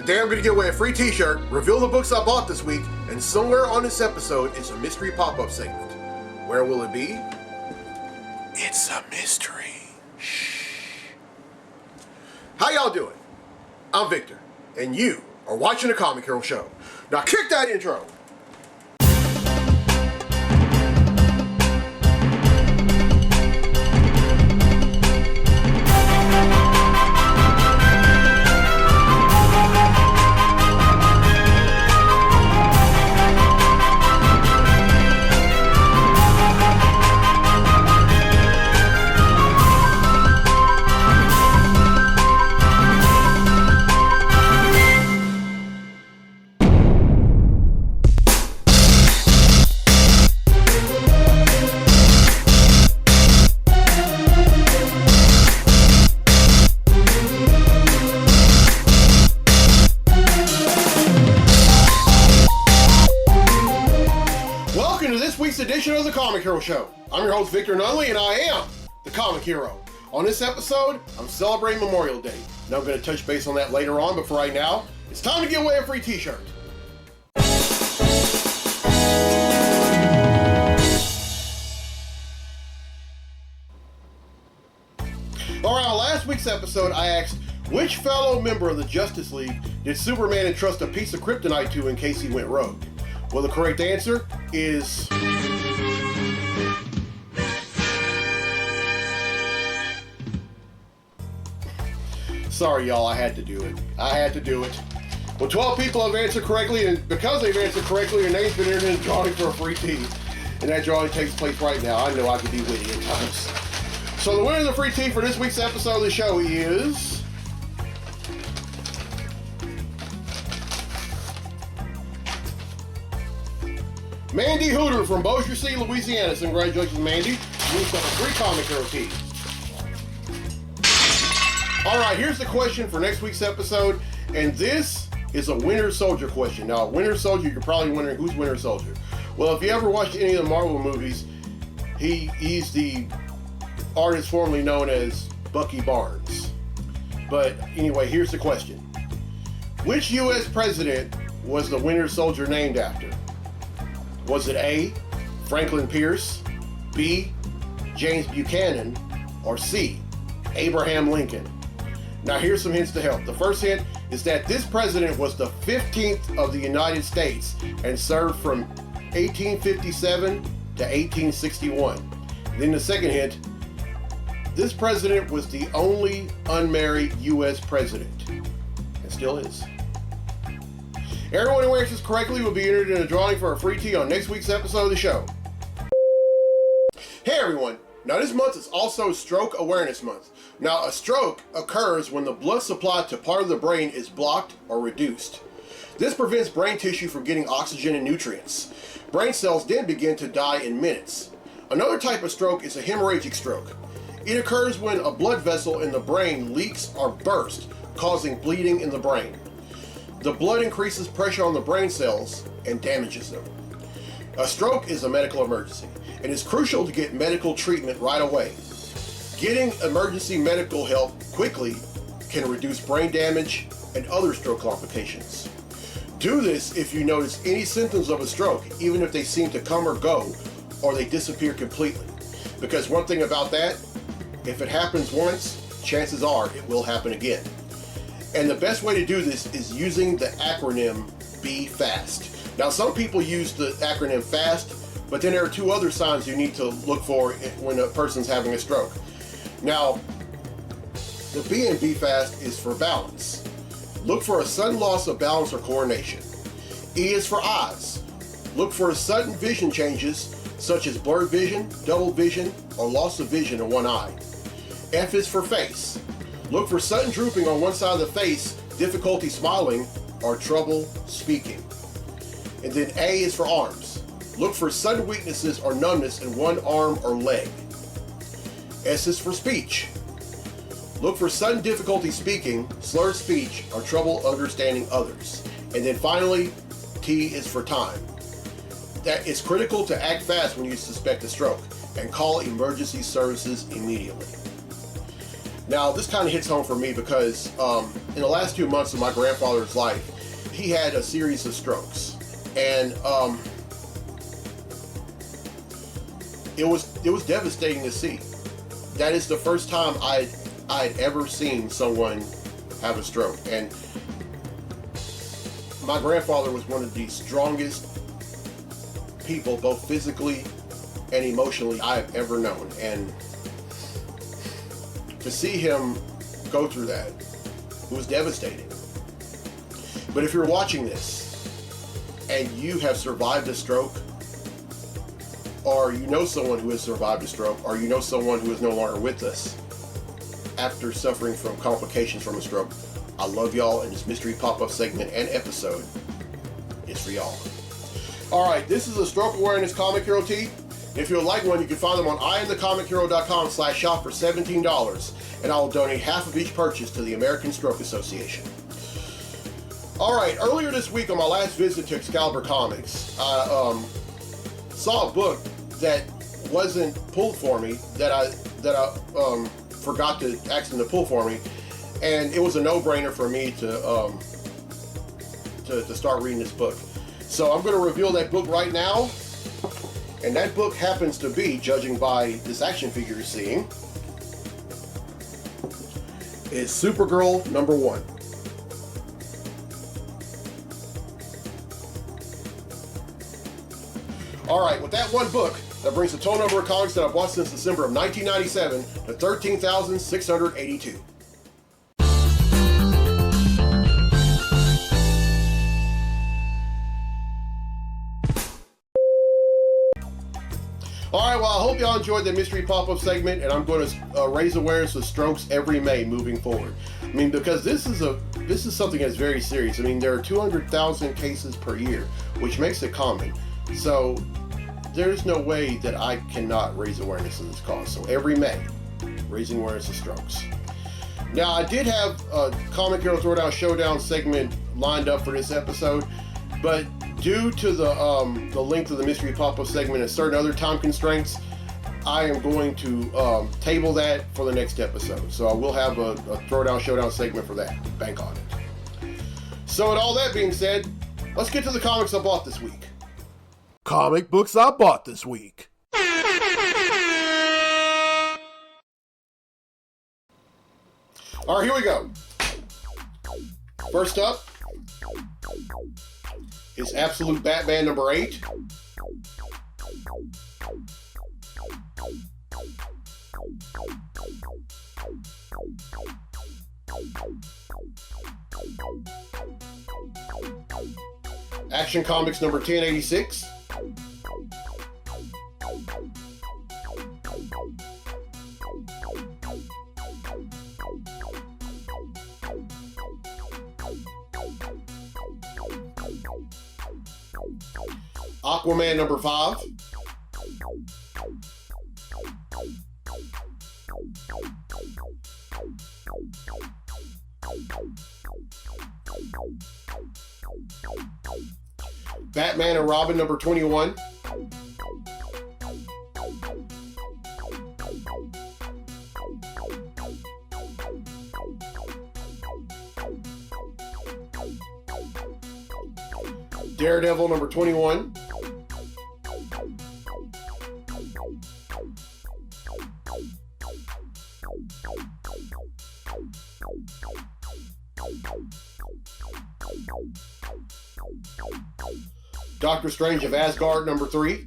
Today I'm going to give away a free t-shirt, reveal the books I bought this week, and somewhere on this episode is a mystery pop-up segment. Where will it be? It's a mystery. Shh. How y'all doing? I'm Victor, and you are watching the Comic Hero Show. Now kick that intro. Edition of the Comic Hero Show. I'm your host Victor Nunley, and I am the Comic Hero. On this episode, I'm celebrating Memorial Day. Now I'm going to touch base on that later on, but for right now, it's time to give away a free t-shirt. Alright, on last week's episode, I asked which fellow member of the Justice League did Superman entrust a piece of kryptonite to in case he went rogue? Well, the correct answer is... Sorry, y'all, I had to do it. Well, 12 people have answered correctly, and because they've answered correctly, your name's been entered in a drawing for a free tee. And that drawing takes place right now. I know I can be witty at times. So the winner of the free tee for this week's episode of the show is... Mandy Hooter from Bossier City, Louisiana. So congratulations, Mandy. You've got a free Comic Hero tee. Alright, here's the question for next week's episode, and this is a Winter Soldier question. Now, Winter Soldier, you're probably wondering, who's Winter Soldier? Well, if you ever watched any of the Marvel movies, he's the artist formerly known as Bucky Barnes. But anyway, here's the question. Which U.S. president was the Winter Soldier named after? Was it A, Franklin Pierce, B, James Buchanan, or C, Abraham Lincoln? Now here's some hints to help. The first hint is that this president was the 15th of the United States and served from 1857 to 1861. Then the second hint, this president was the only unmarried U.S. president, and still is. Everyone who answers correctly will be entered in a drawing for a free tee on next week's episode of the show. Hey everyone! Now this month is also Stroke Awareness Month. Now a stroke occurs when the blood supply to part of the brain is blocked or reduced. This prevents brain tissue from getting oxygen and nutrients. Brain cells then begin to die in minutes. Another type of stroke is a hemorrhagic stroke. It occurs when a blood vessel in the brain leaks or bursts, causing bleeding in the brain. The blood increases pressure on the brain cells and damages them. A stroke is a medical emergency. It is crucial to get medical treatment right away. Getting emergency medical help quickly can reduce brain damage and other stroke complications. Do this if you notice any symptoms of a stroke, even if they seem to come or go, or they disappear completely. Because one thing about that, if it happens once, chances are it will happen again. And the best way to do this is using the acronym BE-FAST. Now some people use the acronym FAST, but then there are two other signs you need to look for when a person's having a stroke. Now, the B in BE-FAST is for balance. Look for a sudden loss of balance or coordination. E is for eyes. Look for sudden vision changes, such as blurred vision, double vision, or loss of vision in one eye. F is for face. Look for sudden drooping on one side of the face, difficulty smiling, or trouble speaking. And then A is for arms. Look for sudden weaknesses or numbness in one arm or leg. S is for speech. Look for sudden difficulty speaking, slurred speech, or trouble understanding others. And then finally, T is for time. That is critical to act fast when you suspect a stroke and call emergency services immediately. Now, this kind of hits home for me because in the last 2 months of my grandfather's life, he had a series of strokes, and it was devastating to see. That is the first time I'd ever seen someone have a stroke, and my grandfather was one of the strongest people, both physically and emotionally, I have ever known, and to see him go through that, it was devastating. But if you're watching this and you have survived a stroke, or you know someone who has survived a stroke, or you know someone who is no longer with us after suffering from complications from a stroke, I love y'all, and this mystery pop-up segment and episode is for y'all. Alright, this is a stroke awareness comic hero tee. If you'd like one, you can find them on IamTheComicHero.com/shop for $17, and I will donate half of each purchase to the American Stroke Association. Alright, earlier this week on my last visit to Excalibur Comics, I saw a book that wasn't pulled for me, that I forgot to ask them to pull for me, and it was a no-brainer for me to start reading this book. So I'm going to reveal that book right now. And that book happens to be, judging by this action figure you're seeing, is Supergirl #1. Alright, with that one book, that brings the total number of comics that I've watched since December of 1997 to 13,682. Alright, well, I hope y'all enjoyed the mystery pop-up segment, and I'm going to raise awareness of strokes every May moving forward. I mean, because this is something that's very serious. I mean, there are 200,000 cases per year, which makes it common. So there's no way that I cannot raise awareness of this cause. So every May, raising awareness of strokes. Now, I did have a Comic Hero Throwdown Showdown segment lined up for this episode, but due to the length of the mystery pop-up segment and certain other time constraints, I am going to table that for the next episode. So I will have a Throwdown Showdown segment for that. Bank on it. So with all that being said, let's get to the comics I bought this week. Comic books I bought this week. Alright, here we go. First up is Absolute Batman #8. Action Comics #1086. Aquaman #5. Batman and Robin #21. Daredevil #21. Doctor Strange of Asgard #3.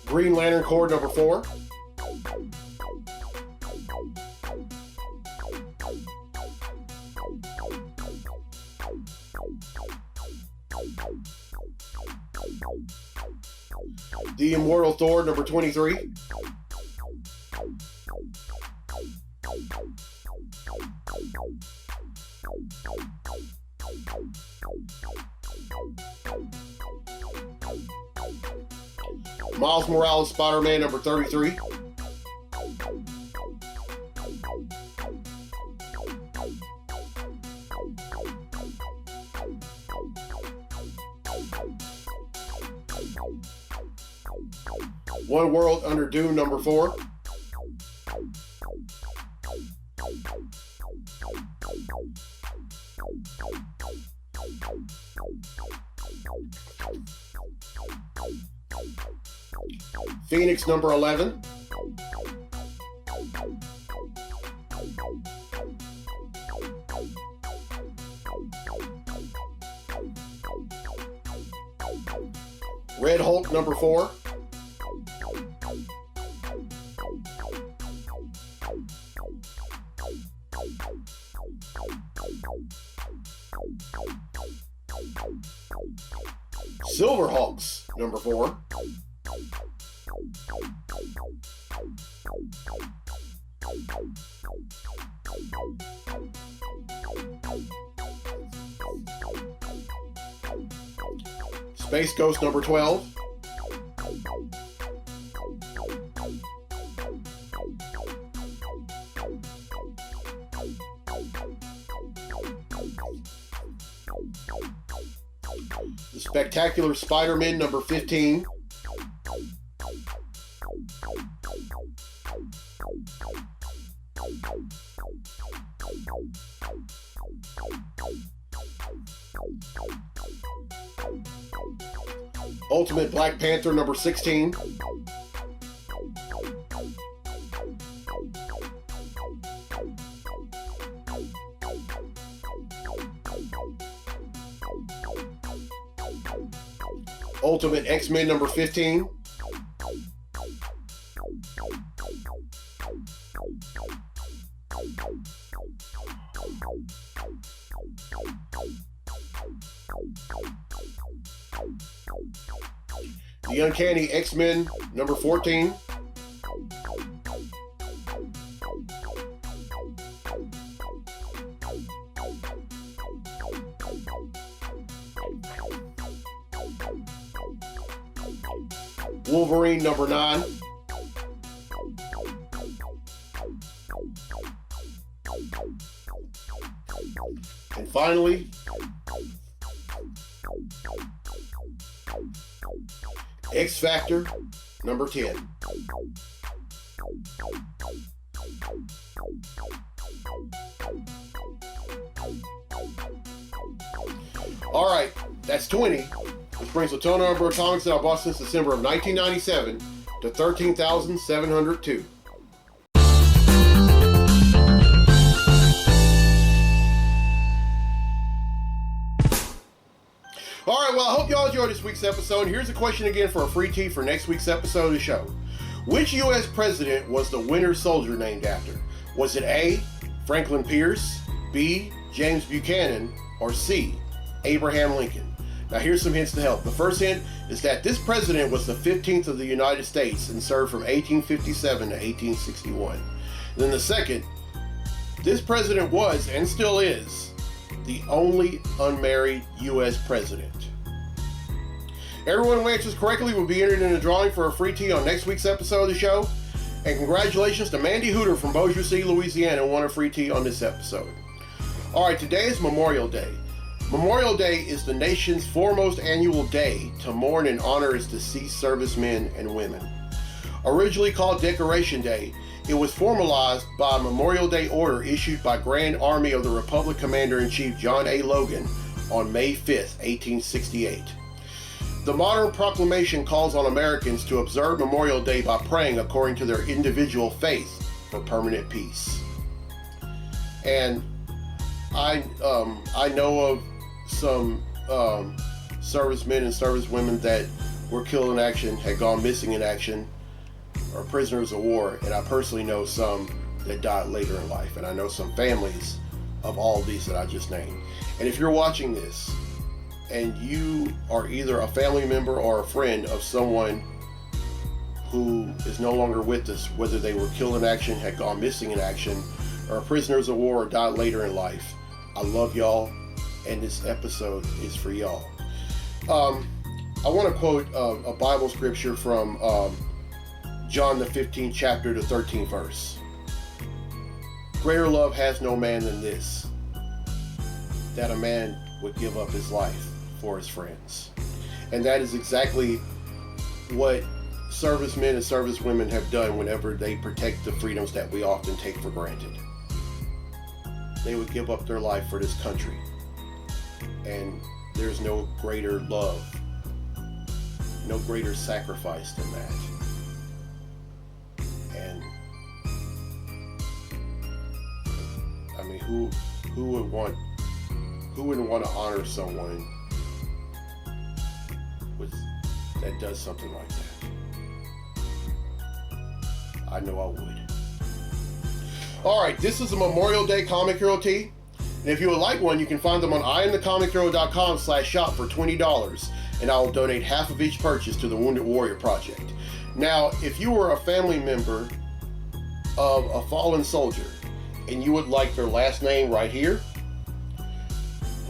Green Lantern Corps #4. The Immortal Thor #23. Miles Morales Spider-Man #33. One World Under Doom, number 4. Phoenix, number 11. Red Hulk, number 4. Silverhawks, number 4. Space Ghost, number 12. The Spectacular Spider-Man, number 15. Ultimate Black Panther, number 16. Ultimate X-Men, number 15. The Uncanny X-Men, number 14. Wolverine, number 9. And finally, X-Factor, number 10. All right, that's 20, which brings the total number of atomics that I bought since December of 1997 to 13,702. All right, well, I hope y'all enjoyed this week's episode. Here's a question again for a free tee for next week's episode of the show. Which U.S. president was the Winter Soldier named after? Was it A, Franklin Pierce, B, James Buchanan, or C, Abraham Lincoln? Now, here's some hints to help. The first hint is that this president was the 15th of the United States and served from 1857 to 1861. Then the second, this president was, and still is, the only unmarried U.S. president. Everyone who answers correctly will be entered in a drawing for a free tee on next week's episode of the show. And congratulations to Mandy Hooter from Bossier City, Louisiana, who won a free tee on this episode. All right, today is Memorial Day. Memorial Day is the nation's foremost annual day to mourn and honor its deceased servicemen and women. Originally called Decoration Day, it was formalized by a Memorial Day order issued by Grand Army of the Republic Commander-in-Chief John A. Logan on May 5, 1868. The modern proclamation calls on Americans to observe Memorial Day by praying according to their individual faith for permanent peace. And I know of some servicemen and servicewomen that were killed in action, had gone missing in action, or prisoners of war, and I personally know some that died later in life, and I know some families of all these that I just named. And if you're watching this, and you are either a family member or a friend of someone who is no longer with us, whether they were killed in action, had gone missing in action, or prisoners of war or died later in life, I love y'all, and this episode is for y'all. I want to quote a Bible scripture from John the 15th chapter, the 13th verse. Greater love has no man than this, that a man would give up his life for his friends. And that is exactly what servicemen and servicewomen have done whenever they protect the freedoms that we often take for granted. They would give up their life for this country. And there's no greater love, no greater sacrifice than that. And I mean, who wouldn't want to honor someone that does something like that? I know I would. All right, this is a Memorial Day Comic Hero tee. And if you would like one, you can find them on IamTheComicHero.com/shop for $20. And I will donate half of each purchase to the Wounded Warrior Project. Now, if you were a family member of a fallen soldier and you would like their last name right here,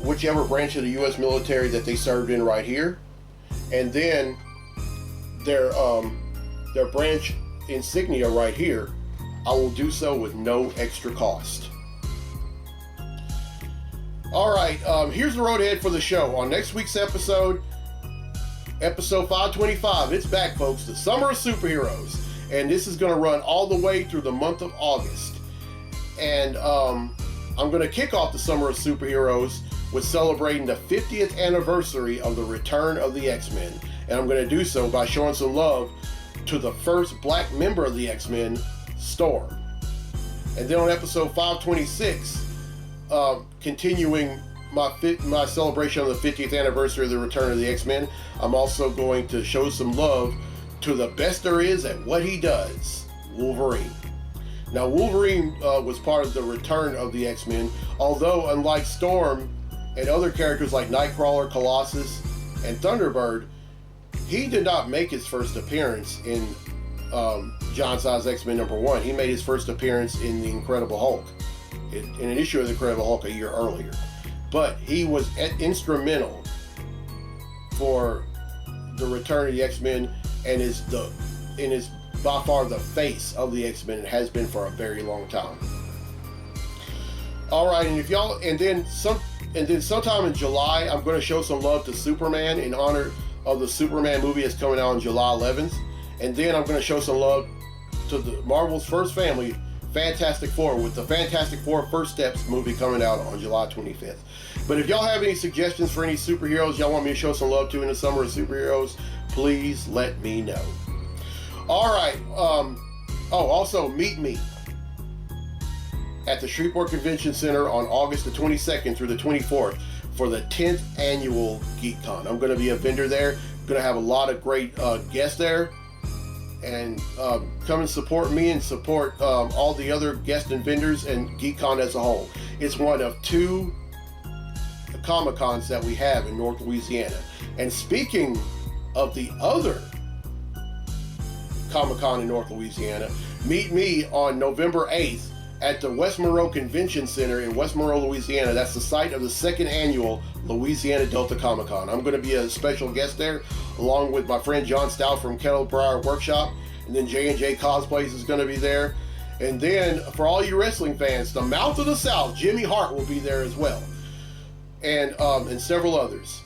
whichever branch of the U.S. military that they served in right here, and then their branch insignia right here, I will do so with no extra cost. All right, here's the road ahead for the show. On next week's episode 525, it's back, folks, the Summer of Superheroes. And this is going to run all the way through the month of August. And I'm going to kick off the Summer of Superheroes with celebrating the 50th anniversary of the return of the X-Men. And I'm going to do so by showing some love to the first black member of the X-Men, Storm. And then on episode 526, continuing my celebration of the 50th anniversary of the return of the X-Men, I'm also going to show some love to the best there is at what he does, Wolverine. Now, Wolverine was part of the return of the X-Men, although unlike Storm and other characters like Nightcrawler, Colossus, and Thunderbird, he did not make his first appearance in John Size X-Men #1. He made his first appearance in The Incredible Hulk, in an issue of The Incredible Hulk a year earlier. But he was instrumental for the return of the X-Men and is by far the face of the X-Men and has been for a very long time. All right, and then sometime in July, I'm going to show some love to Superman in honor of the Superman movie that's coming out on July 11th. And then I'm going to show some love to the Marvel's first family, Fantastic Four, with the Fantastic Four First Steps movie coming out on July 25th. But if y'all have any suggestions for any superheroes y'all want me to show some love to in the Summer of Superheroes, please let me know. All right. Also, meet me at the Shreveport Convention Center on August the 22nd through the 24th for the 10th annual GeekCon. I'm going to be a vendor there. I'm going to have a lot of great guests there. And come and support me and support all the other guests and vendors and GeekCon as a whole. It's one of 2 Comic-Cons that we have in North Louisiana. And speaking of the other Comic-Con in North Louisiana, meet me on November 8th at the West Monroe Convention Center in West Monroe, Louisiana. That's the site of the 2nd annual Louisiana Delta Comic-Con. I'm going to be a special guest there, along with my friend John Stout from Kettle Briar Workshop, and then J&J Cosplays is going to be there. And then, for all you wrestling fans, the Mouth of the South, Jimmy Hart will be there as well, and several others.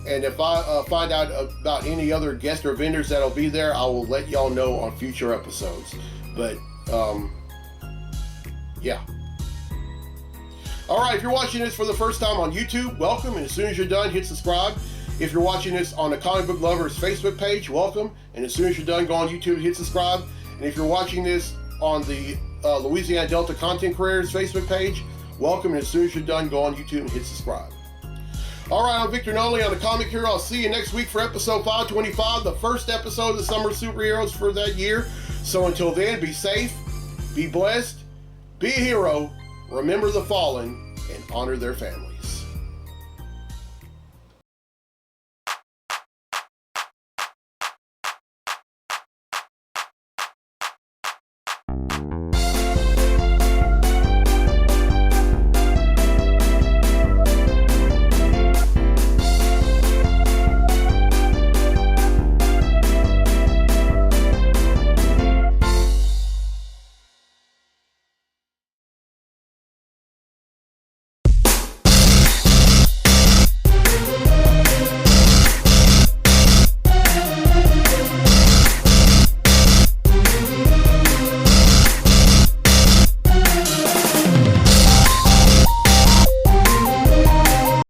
And if I find out about any other guests or vendors that'll be there, I will let y'all know on future episodes. But, yeah. All right, if you're watching this for the first time on YouTube, welcome. And as soon as you're done, hit subscribe. If you're watching this on the Comic Book Lovers Facebook page, welcome. And as soon as you're done, go on YouTube, hit subscribe. And if you're watching this on the Louisiana Delta Content Creators Facebook page, welcome. And as soon as you're done, go on YouTube and hit subscribe. All right, I'm Victor Noli on the Comic Hero. I'll see you next week for episode 525, the first episode of the Summer Superheroes for that year. So until then, be safe, be blessed, be a hero, remember the fallen, and honor their family.